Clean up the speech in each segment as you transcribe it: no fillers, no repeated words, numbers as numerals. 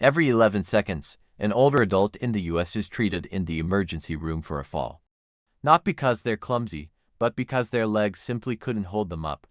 Every 11 seconds, an older adult in the US is treated in the emergency room for a fall. Not because they're clumsy, but because their legs simply couldn't hold them up.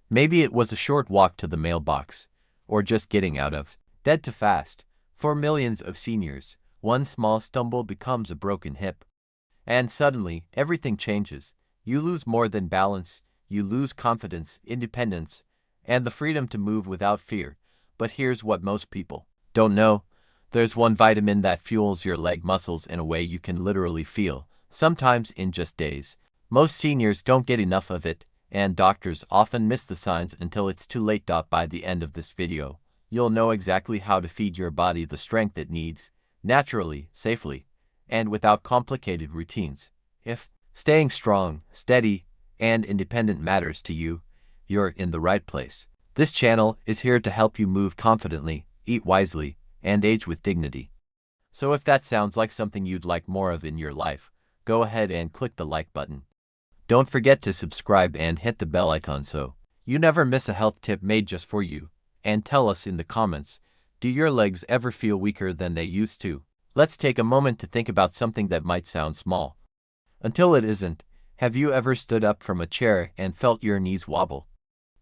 Maybe it was a short walk to the mailbox, or just getting out of dead too fast. For millions of seniors, one small stumble becomes a broken hip. And suddenly, everything changes. You lose more than balance, you lose confidence, independence, and the freedom to move without fear. But here's what most people don't know. There's one vitamin that fuels your leg muscles in a way you can literally feel, sometimes in just days. Most seniors don't get enough of it, and doctors often miss the signs until it's too late. By the end of this video, you'll know exactly how to feed your body the strength it needs, naturally, safely, and without complicated routines. If staying strong, steady, and independent matters to you, you're in the right place. This channel is here to help you move confidently, eat wisely, and age with dignity. So if that sounds like something you'd like more of in your life, go ahead and click the like button. Don't forget to subscribe and hit the bell icon so you never miss a health tip made just for you. And tell us in the comments, do your legs ever feel weaker than they used to? Let's take a moment to think about something that might sound small, until it isn't. Have you ever stood up from a chair and felt your knees wobble?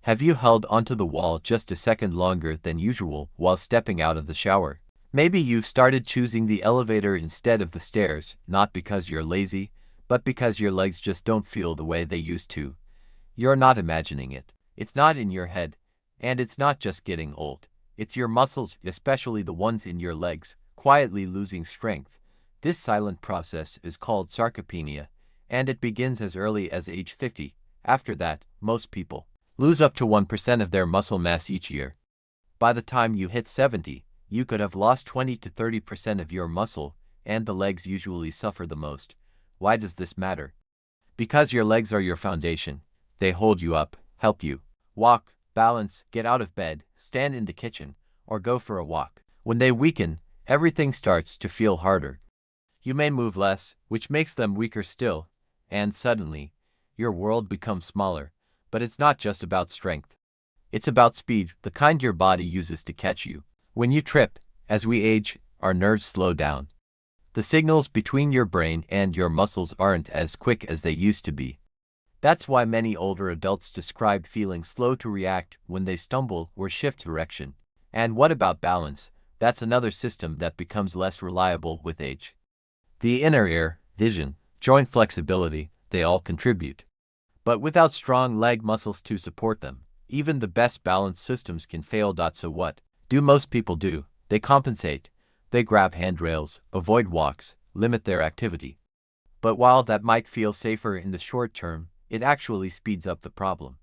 Have you held onto the wall just a second longer than usual while stepping out of the shower? Maybe you've started choosing the elevator instead of the stairs, not because you're lazy, but because your legs just don't feel the way they used to. You're not imagining it. It's not in your head. And it's not just getting old. It's your muscles, especially the ones in your legs, quietly losing strength. This silent process is called sarcopenia, and it begins as early as age 50. After that, most people lose up to 1% of their muscle mass each year. By the time you hit 70, you could have lost 20 to 30% of your muscle, and the legs usually suffer the most. Why does this matter? Because your legs are your foundation. They hold you up, help you walk, balance, get out of bed, stand in the kitchen, or go for a walk. When they weaken, everything starts to feel harder. You may move less, which makes them weaker still, and suddenly, your world becomes smaller. But it's not just about strength. It's about speed, the kind your body uses to catch you. When you trip, as we age, our nerves slow down. The signals between your brain and your muscles aren't as quick as they used to be. That's why many older adults describe feeling slow to react when they stumble or shift direction. And what about balance? That's another system that becomes less reliable with age. The inner ear, vision, joint flexibility, they all contribute. But without strong leg muscles to support them, even the best balanced systems can fail. So what do most people do? They compensate. They grab handrails, avoid walks, limit their activity. But while that might feel safer in the short term, it actually speeds up the problem.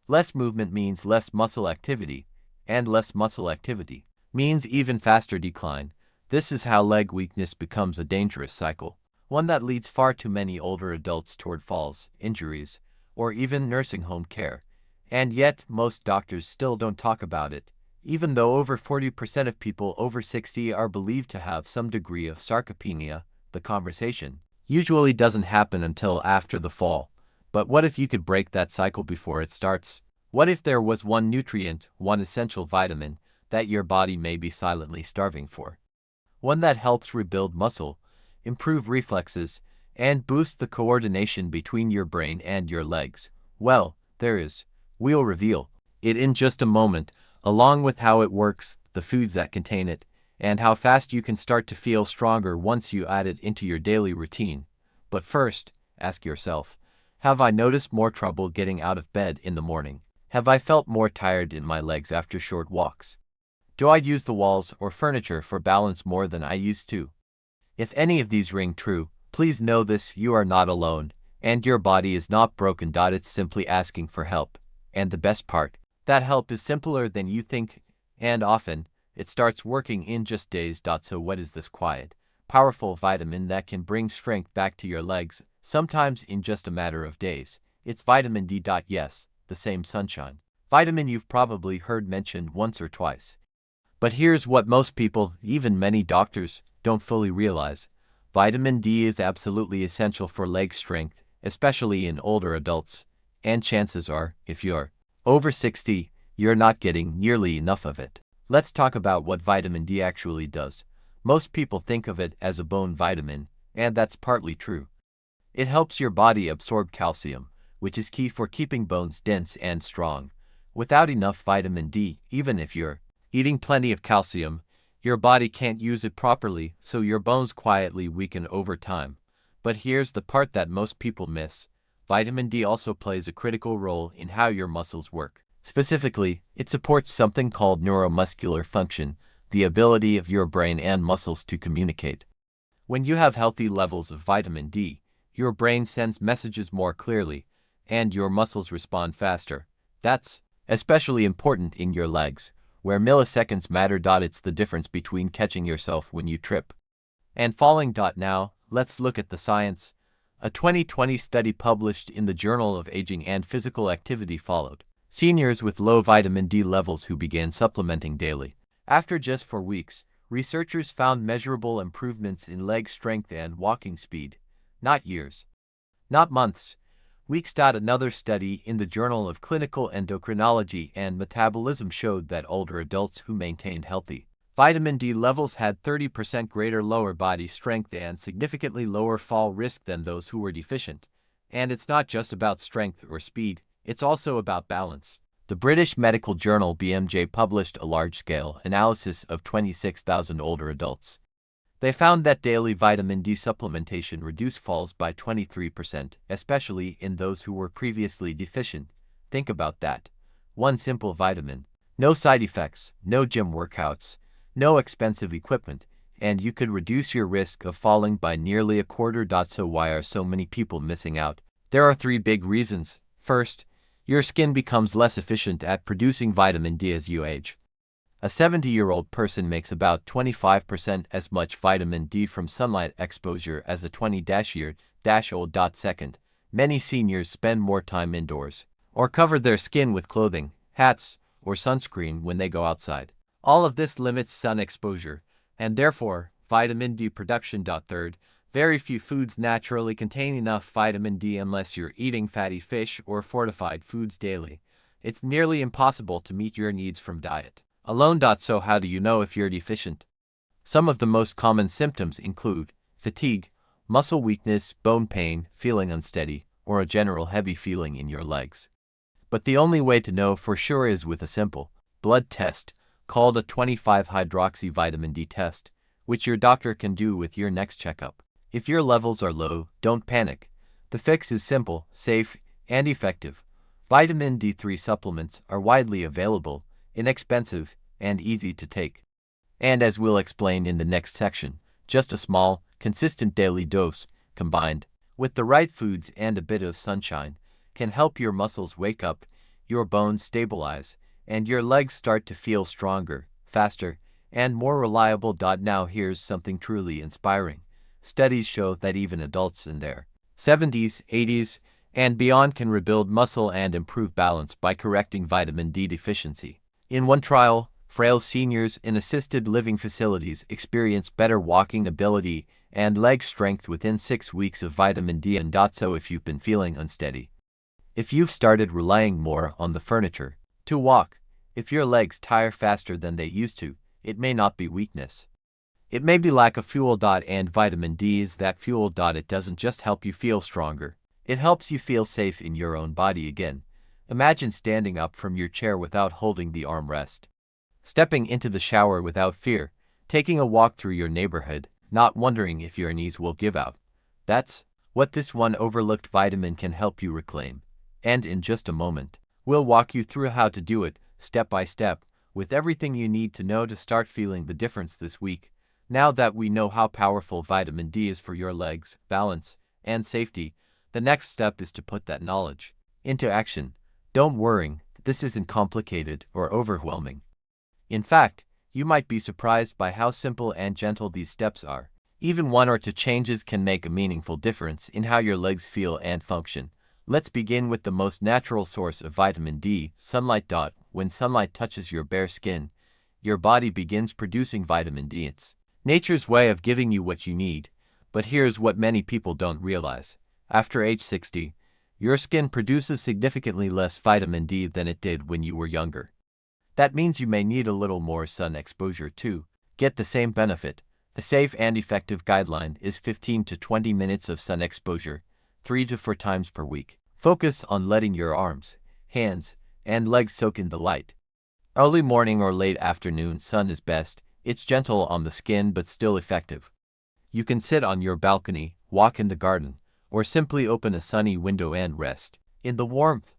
Less movement means less muscle activity, and less muscle activity means even faster decline. This is how leg weakness becomes a dangerous cycle, one that leads far too many older adults toward falls, injuries, or even nursing home care. And yet, most doctors still don't talk about it, even though over 40% of people over 60 are believed to have some degree of sarcopenia. The conversation usually doesn't happen until after the fall. But what if you could break that cycle before it starts? What if there was one nutrient, one essential vitamin, that your body may be silently starving for? One that helps rebuild muscle, improve reflexes, and boost the coordination between your brain and your legs. Well, there is. We'll reveal it in just a moment, along with how it works, the foods that contain it, and how fast you can start to feel stronger once you add it into your daily routine. But first, ask yourself, have I noticed more trouble getting out of bed in the morning? Have I felt more tired in my legs after short walks? Do I use the walls or furniture for balance more than I used to? If any of these ring true, please know this: you are not alone, and your body is not broken. It's simply asking for help. And the best part, that help is simpler than you think, and often, it starts working in just days. So what is this quiet, powerful vitamin that can bring strength back to your legs, sometimes in just a matter of days? It's vitamin D. Yes, the same sunshine vitamin you've probably heard mentioned once or twice. But here's what most people, even many doctors, don't fully realize. Vitamin D is absolutely essential for leg strength, especially in older adults. And chances are, if you're over 60, you're not getting nearly enough of it. Let's talk about what vitamin D actually does. Most people think of it as a bone vitamin, and that's partly true. It helps your body absorb calcium, which is key for keeping bones dense and strong. Without enough vitamin D, even if you're eating plenty of calcium, your body can't use it properly, so your bones quietly weaken over time. But here's the part that most people miss. Vitamin D also plays a critical role in how your muscles work. Specifically, it supports something called neuromuscular function, the ability of your brain and muscles to communicate. When you have healthy levels of vitamin D, your brain sends messages more clearly, and your muscles respond faster. That's especially important in your legs, where milliseconds matter. It's the difference between catching yourself when you trip and falling. Now, let's look at the science. A 2020 study published in the Journal of Aging and Physical Activity followed seniors with low vitamin D levels who began supplementing daily. After just 4 weeks, researchers found measurable improvements in leg strength and walking speed. Not years, not months, weeks. Another study in the Journal of Clinical Endocrinology and Metabolism showed that older adults who maintained healthy vitamin D levels had 30% greater lower body strength and significantly lower fall risk than those who were deficient. And it's not just about strength or speed, it's also about balance. The British medical journal BMJ published a large-scale analysis of 26,000 older adults. They found that daily vitamin D supplementation reduced falls by 23%, especially in those who were previously deficient. Think about that. One simple vitamin, no side effects, no gym workouts, no expensive equipment, and you could reduce your risk of falling by nearly a quarter. So why are so many people missing out? There are 3 big reasons. First, your skin becomes less efficient at producing vitamin D as you age. A 70-year-old person makes about 25% as much vitamin D from sunlight exposure as a 20-year-old. Second, many seniors spend more time indoors or cover their skin with clothing, hats, or sunscreen when they go outside. All of this limits sun exposure, and therefore, vitamin D production. Third, very few foods naturally contain enough vitamin D unless you're eating fatty fish or fortified foods daily. It's nearly impossible to meet your needs from diet alone. So how do you know if you're deficient? Some of the most common symptoms include fatigue, muscle weakness, bone pain, feeling unsteady, or a general heavy feeling in your legs. But the only way to know for sure is with a simple blood test called a 25-hydroxy vitamin D test, which your doctor can do with your next checkup. If your levels are low, don't panic. The fix is simple, safe, and effective. Vitamin D3 supplements are widely available, inexpensive, and easy to take. And as we'll explain in the next section, just a small, consistent daily dose, combined with the right foods and a bit of sunshine, can help your muscles wake up, your bones stabilize, and your legs start to feel stronger, faster, and more reliable. Now here's something truly inspiring. Studies show that even adults in their 70s, 80s, and beyond can rebuild muscle and improve balance by correcting vitamin D deficiency. In one trial, frail seniors in assisted living facilities experienced better walking ability and leg strength within 6 weeks of vitamin D. So if you've been feeling unsteady, if you've started relying more on the furniture to walk, if your legs tire faster than they used to, it may not be weakness. It may be lack of fuel. And vitamin D is that fuel. It doesn't just help you feel stronger, it helps you feel safe in your own body again. Imagine standing up from your chair without holding the armrest, stepping into the shower without fear, taking a walk through your neighborhood, not wondering if your knees will give out. That's what this one overlooked vitamin can help you reclaim. And in just a moment, we'll walk you through how to do it, step by step, with everything you need to know to start feeling the difference this week. Now that we know how powerful vitamin D is for your legs, balance, and safety, the next step is to put that knowledge into action. Don't worry, this isn't complicated or overwhelming. In fact, you might be surprised by how simple and gentle these steps are. Even 1 or 2 changes can make a meaningful difference in how your legs feel and function. Let's begin with the most natural source of vitamin D, sunlight. When sunlight touches your bare skin, your body begins producing vitamin D. It's nature's way of giving you what you need. But here's what many people don't realize. After age 60, your skin produces significantly less vitamin D than it did when you were younger. That means you may need a little more sun exposure to get the same benefit. A safe and effective guideline is 15 to 20 minutes of sun exposure, 3 to 4 times per week. Focus on letting your arms, hands, and legs soak in the light. Early morning or late afternoon sun is best. It's gentle on the skin but still effective. You can sit on your balcony, walk in the garden, or simply open a sunny window and rest in the warmth.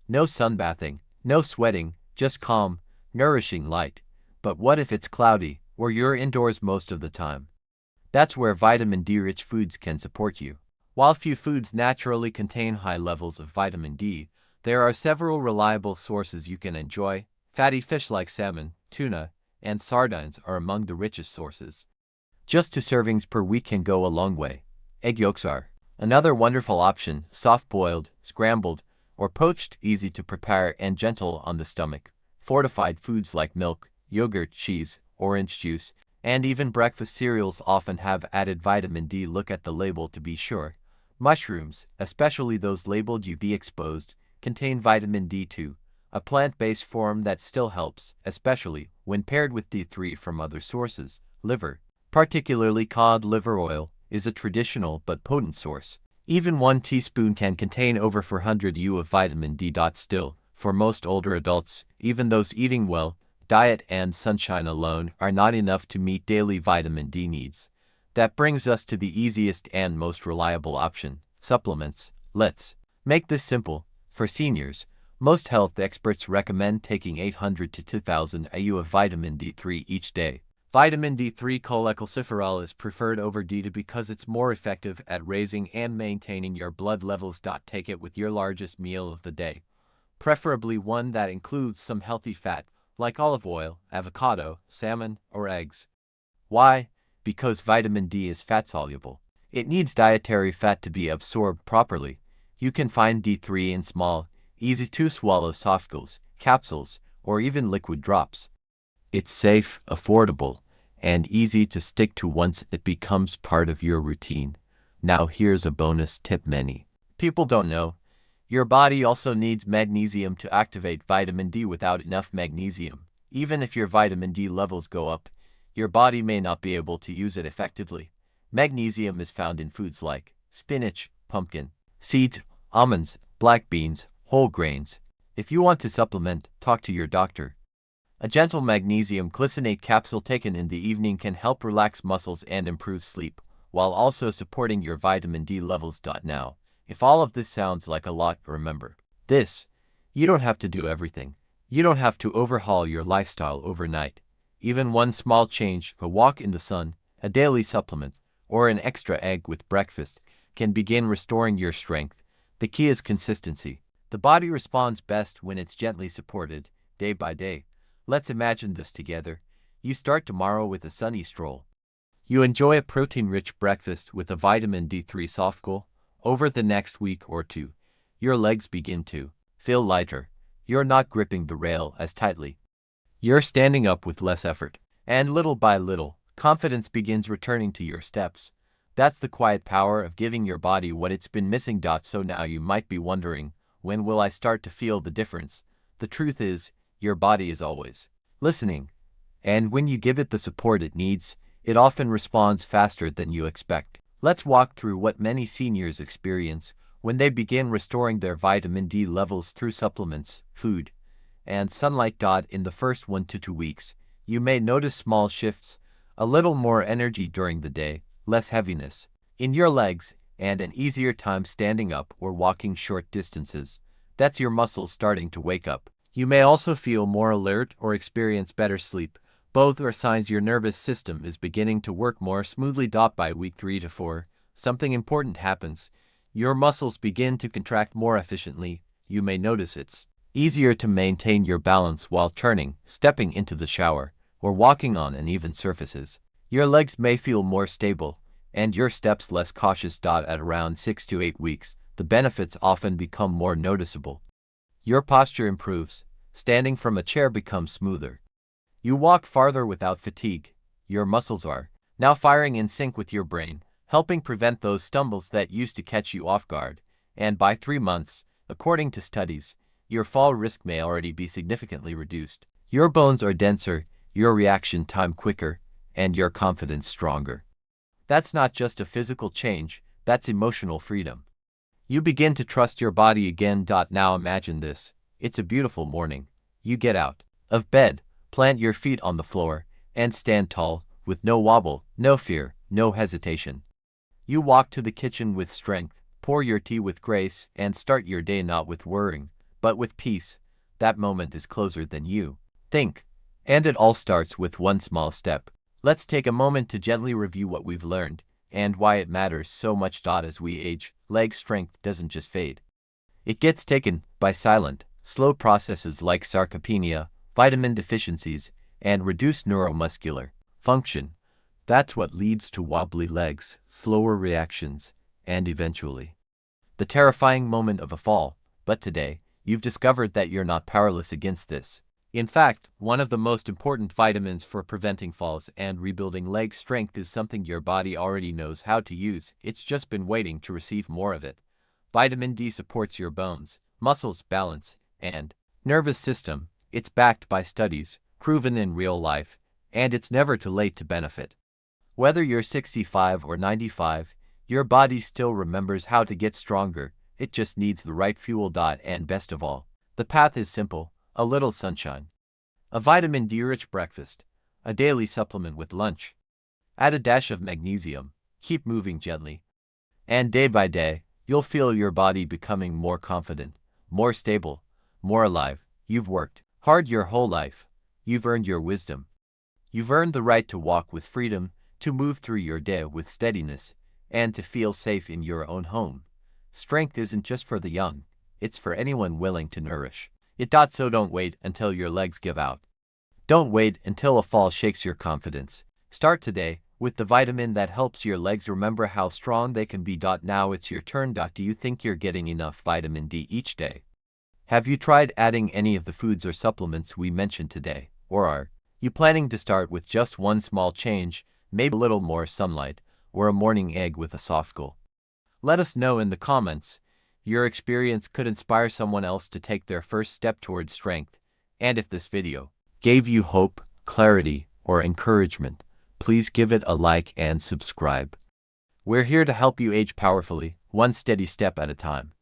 No sunbathing, no sweating, just calm, nourishing light. But what if it's cloudy, or you're indoors most of the time? That's where vitamin D-rich foods can support you. While few foods naturally contain high levels of vitamin D, there are several reliable sources you can enjoy. Fatty fish like salmon, tuna, and sardines are among the richest sources. Just 2 servings per week can go a long way. Egg yolks are another wonderful option, soft-boiled, scrambled, or poached, easy to prepare and gentle on the stomach. Fortified foods like milk, yogurt, cheese, orange juice, and even breakfast cereals often have added vitamin D. Look at the label to be sure. Mushrooms, especially those labeled UV exposed, contain vitamin D2, a plant-based form that still helps, especially when paired with D3 from other sources. Liver, particularly cod liver oil, is a traditional but potent source. Even 1 teaspoon can contain over 400 U of vitamin D. Still, for most older adults, even those eating well, diet and sunshine alone are not enough to meet daily vitamin D needs. That brings us to the easiest and most reliable option, supplements. Let's make this simple. For seniors, most health experts recommend taking 800 to 2000 IU of vitamin D3 each day. Vitamin D3 cholecalciferol is preferred over D2 because it's more effective at raising and maintaining your blood levels. Take it with your largest meal of the day, preferably one that includes some healthy fat, like olive oil, avocado, salmon, or eggs. Why? Because vitamin D is fat-soluble. It needs dietary fat to be absorbed properly. You can find D3 in small, easy-to-swallow softgels, capsules, or even liquid drops. It's safe, affordable, and easy to stick to once it becomes part of your routine. Now here's a bonus tip many people don't know. Your body also needs magnesium to activate vitamin D. Without enough magnesium, even if your vitamin D levels go up, your body may not be able to use it effectively. Magnesium is found in foods like spinach, pumpkin, seeds, almonds, black beans, whole grains. If you want to supplement, talk to your doctor. A gentle magnesium glycinate capsule taken in the evening can help relax muscles and improve sleep, while also supporting your vitamin D levels. Now, if all of this sounds like a lot, remember this: you don't have to do everything. You don't have to overhaul your lifestyle overnight. Even one small change, a walk in the sun, a daily supplement, or an extra egg with breakfast, can begin restoring your strength. The key is consistency. The body responds best when it's gently supported, day by day. Let's imagine this together. You start tomorrow with a sunny stroll. You enjoy a protein-rich breakfast with a vitamin D3 softgel. Over the next week or two, your legs begin to feel lighter. You're not gripping the rail as tightly. You're standing up with less effort. And little by little, confidence begins returning to your steps. That's the quiet power of giving your body what it's been missing. So now you might be wondering, when will I start to feel the difference? The truth is, your body is always listening. And when you give it the support it needs, it often responds faster than you expect. Let's walk through what many seniors experience when they begin restoring their vitamin D levels through supplements, food, and sunlight. In the first 1 to 2 weeks, you may notice small shifts, a little more energy during the day, less heaviness in your legs, and an easier time standing up or walking short distances. That's your muscles starting to wake up. You may also feel more alert or experience better sleep. Both are signs your nervous system is beginning to work more smoothly. By week 3 to 4, something important happens. Your muscles begin to contract more efficiently. You may notice it's easier to maintain your balance while turning, stepping into the shower, or walking on uneven surfaces. Your legs may feel more stable, and your steps less cautious. At around 6 to 8 weeks, the benefits often become more noticeable. Your posture improves. Standing from a chair becomes smoother. You walk farther without fatigue. Your muscles are now firing in sync with your brain, helping prevent those stumbles that used to catch you off guard. And by 3 months, according to studies, your fall risk may already be significantly reduced. Your bones are denser, your reaction time quicker, and your confidence stronger. That's not just a physical change, that's emotional freedom. You begin to trust your body again. Now imagine this. It's a beautiful morning. You get out of bed, plant your feet on the floor, and stand tall, with no wobble, no fear, no hesitation. You walk to the kitchen with strength, pour your tea with grace, and start your day not with worrying, but with peace. That moment is closer than you think. And it all starts with one small step. Let's take a moment to gently review what we've learned, and why it matters so much. As we age, leg strength doesn't just fade. It gets taken by silent, slow processes like sarcopenia, vitamin deficiencies, and reduced neuromuscular function. That's what leads to wobbly legs, slower reactions, and eventually the terrifying moment of a fall. But today, you've discovered that you're not powerless against this. In fact, one of the most important vitamins for preventing falls and rebuilding leg strength is something your body already knows how to use. It's just been waiting to receive more of it. Vitamin D supports your bones, muscles, balance, and nervous system. It's backed by studies, proven in real life, and it's never too late to benefit. Whether you're 65 or 95, your body still remembers how to get stronger. It just needs the right fuel. And best of all, the path is simple: a little sunshine, a vitamin D-rich breakfast, a daily supplement with lunch. Add a dash of magnesium, keep moving gently, and day by day, you'll feel your body becoming more confident, more stable, more alive. You've worked hard your whole life. You've earned your wisdom. You've earned the right to walk with freedom, to move through your day with steadiness, and to feel safe in your own home. Strength isn't just for the young, it's for anyone willing to nourish it. So don't wait until your legs give out. Don't wait until a fall shakes your confidence. Start today with the vitamin that helps your legs remember how strong they can be. Now it's your turn. Do you think you're getting enough vitamin D each day? Have you tried adding any of the foods or supplements we mentioned today? Or are you planning to start with just one small change, maybe a little more sunlight, or a morning egg with a soft goal? Let us know in the comments. Your experience could inspire someone else to take their first step towards strength. And if this video gave you hope, clarity, or encouragement, please give it a like and subscribe. We're here to help you age powerfully, one steady step at a time.